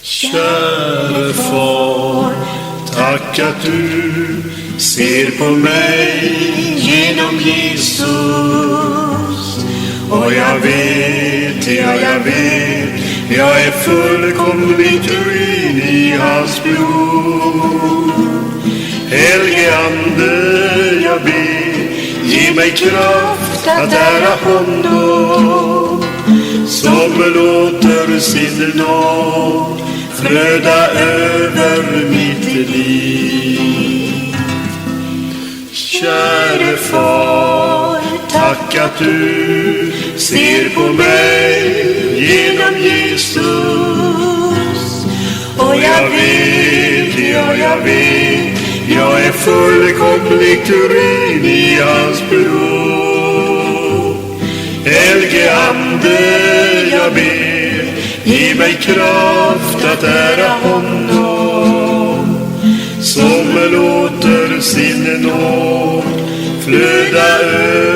Käre far, tack att du ser på mig genom Jesus. Och jag vet, jag är fullkomligt ren i hans blod. Helige Ande, jag ber, ge mig kraft att ära honom, som låter sin nåd flöda över mitt liv. Käre far, tack att du ser på mig genom Jesus. Och jag vet, jag är fullkomligt ren i hans blod. Helige Ande, jag ber, ge mig kraft att ära honom, som låter sin nåd flöda över